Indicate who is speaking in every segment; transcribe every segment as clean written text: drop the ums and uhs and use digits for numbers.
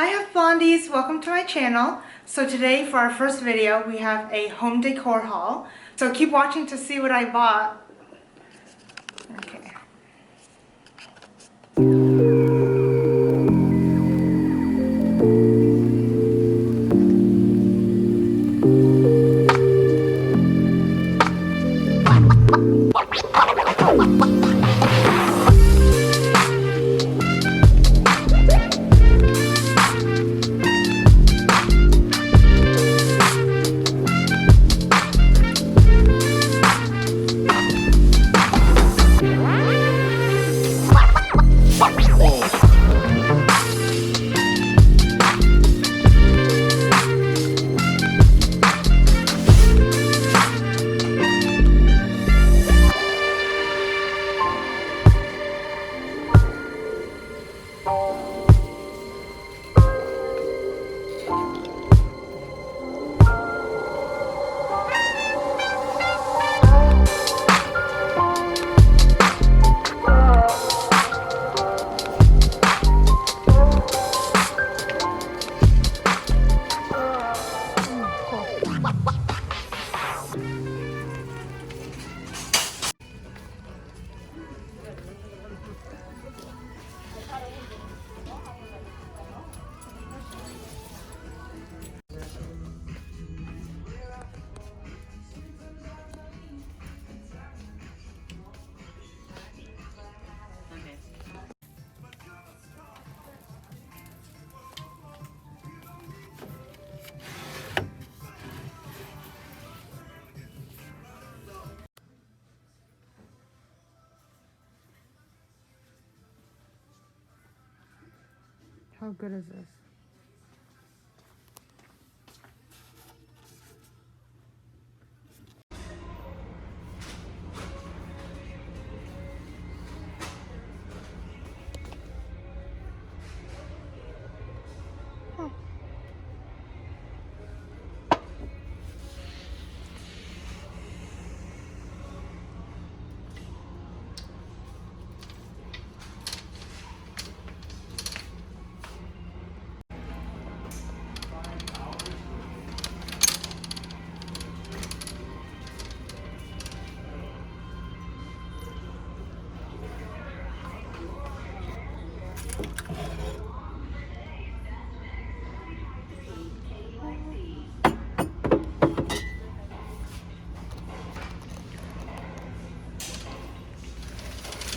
Speaker 1: Hi Blondies, welcome to my channel. So today for our first video we have a home decor haul. So keep watching to see what I bought. Okay. How good is this?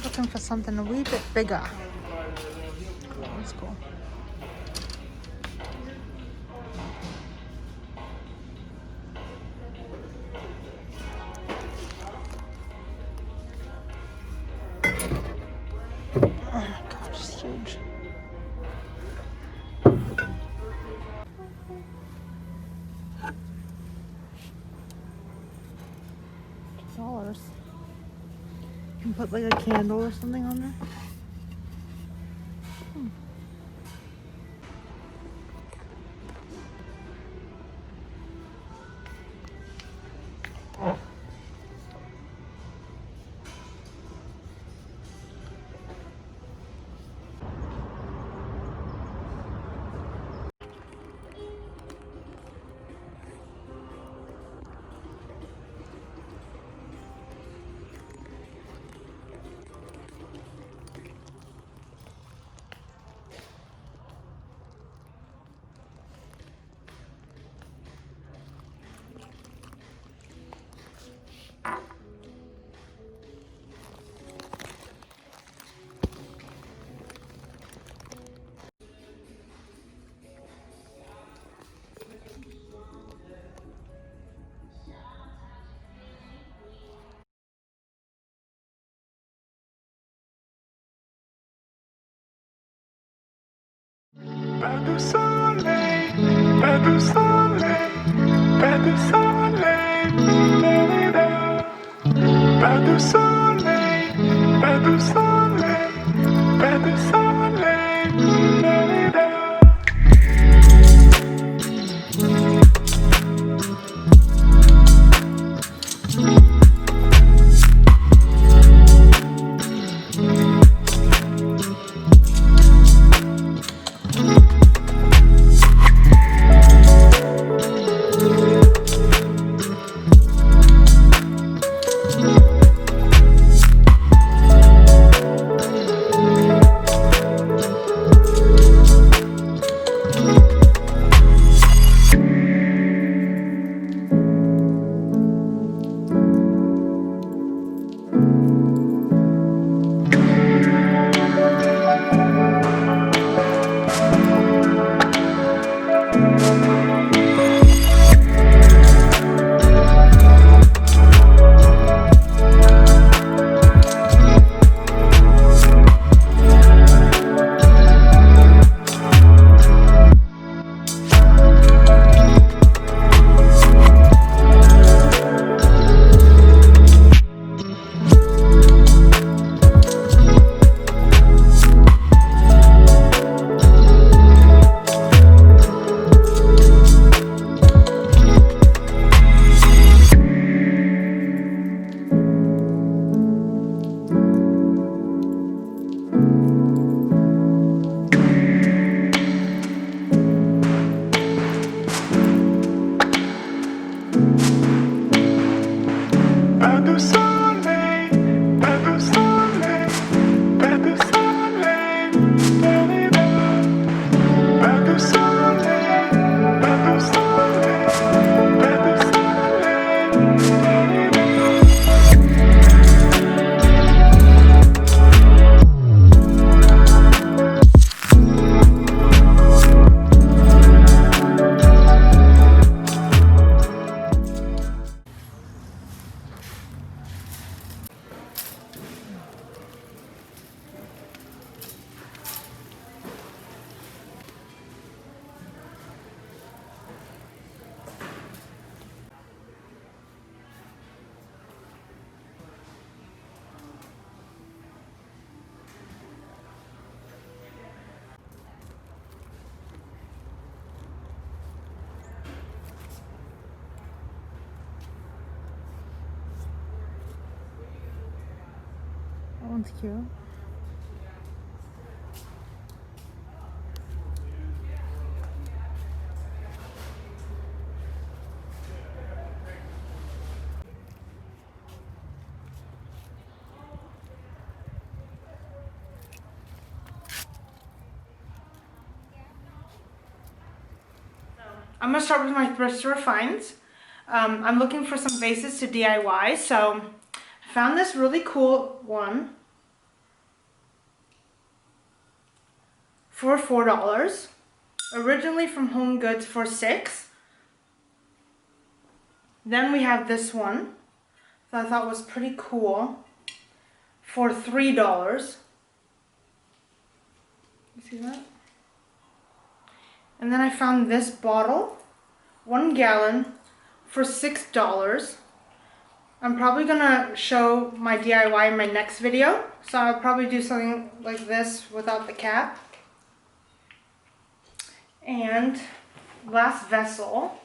Speaker 1: Looking for something a wee bit bigger. Let's go. Oh my god, it's huge. $2. You can put like a candle or something on there.
Speaker 2: Pas de soleil, pas de soleil, pas de soleil, pas de soleil, pas de soleil, pas de soleil,
Speaker 1: one's cute. I'm gonna start with my thrift store finds. I'm looking for some vases to DIY, so I found this really cool one for $4. Originally from Home Goods for $6. Then we have this one that I thought was pretty cool for $3. You see that? And then I found this bottle, 1 gallon, for $6. I'm probably gonna show my DIY in my next video, so I'll probably do something like this without the cap. And last vessel,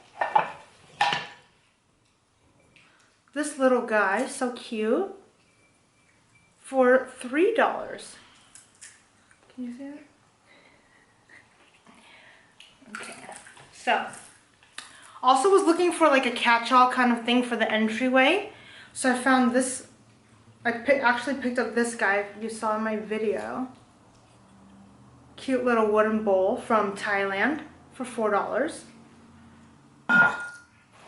Speaker 1: this little guy, so cute, for $3. Can you see it? Okay, so also was looking for like a catch-all kind of thing for the entryway, so I found this. Actually picked up this guy you saw in my video. Cute little wooden bowl from Thailand for $4.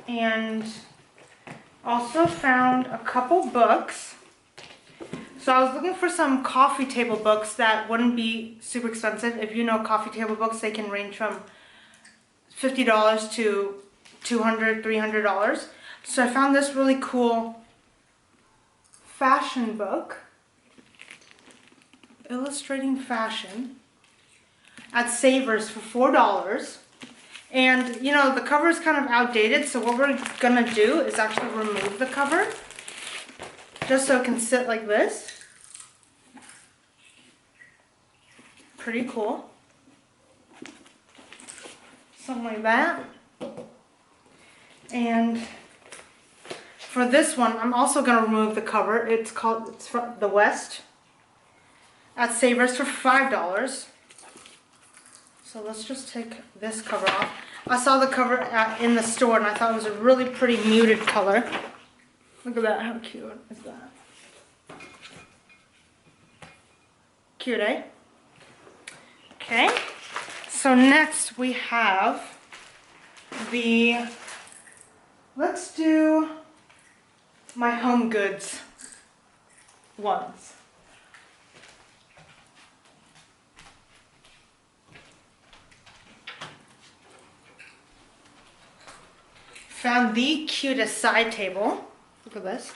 Speaker 1: And also found a couple books. So I was looking for some coffee table books that wouldn't be super expensive. If you know coffee table books, they can range from $50 to $200, $300. So I found this really cool fashion book, illustrating fashion, at Savers for $4. And you know, the cover is kind of outdated, so what we're gonna do is actually remove the cover just so it can sit like this. Pretty cool. Something like that. And for this one, I'm also gonna remove the cover. It's from the West at Savers for $5. So let's just take this cover off. I saw the cover in the store and I thought it was a really pretty muted color. Look at that, how cute is that? Cute, eh? Okay, so next we have let's do my Home Goods ones. Found the cutest side table. Look at this.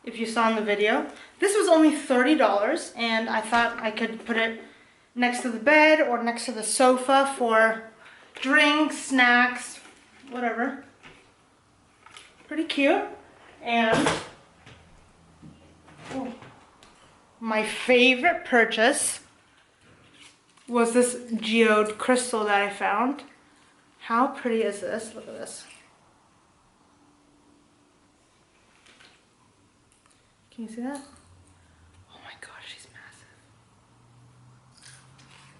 Speaker 1: If you saw in the video, this was only $30 and I thought I could put it next to the bed or next to the sofa for drinks, snacks, whatever. Pretty cute. And my favorite purchase was this geode crystal that I found. How pretty is this? Look at this. Can you see that? Oh my gosh, she's massive.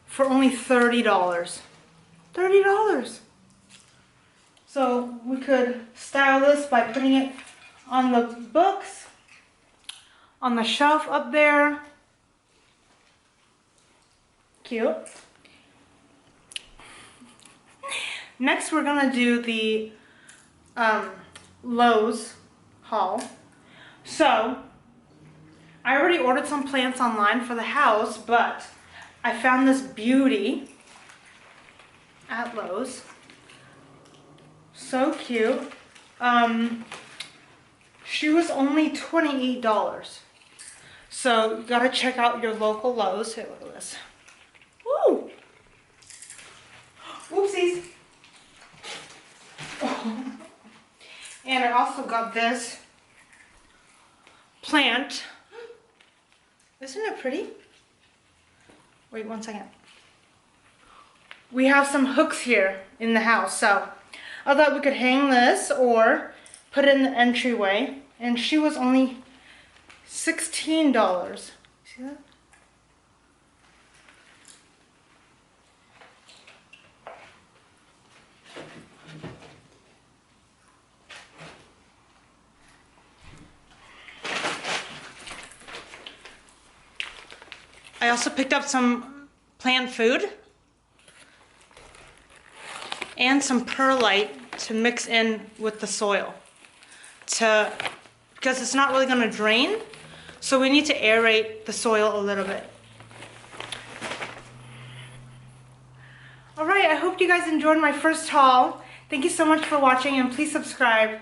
Speaker 1: For only $30. $30! So we could style this by putting it on the books, on the shelf up there. Cute. Next we're gonna do the Lowe's haul. So I already ordered some plants online for the house, but I found this beauty at Lowe's. So cute. She was only $28. So you gotta check out your local Lowe's. Hey, look at this. Woo! Whoopsies. And I also got this plant. Isn't it pretty? Wait 1 second. We have some hooks here in the house, so I thought we could hang this or put it in the entryway, and she was only $16. See that? I also picked up some plant food and some perlite to mix in with the soil because it's not really going to drain, so we need to aerate the soil a little bit. Alright, I hope you guys enjoyed my first haul. Thank you so much for watching, and please subscribe.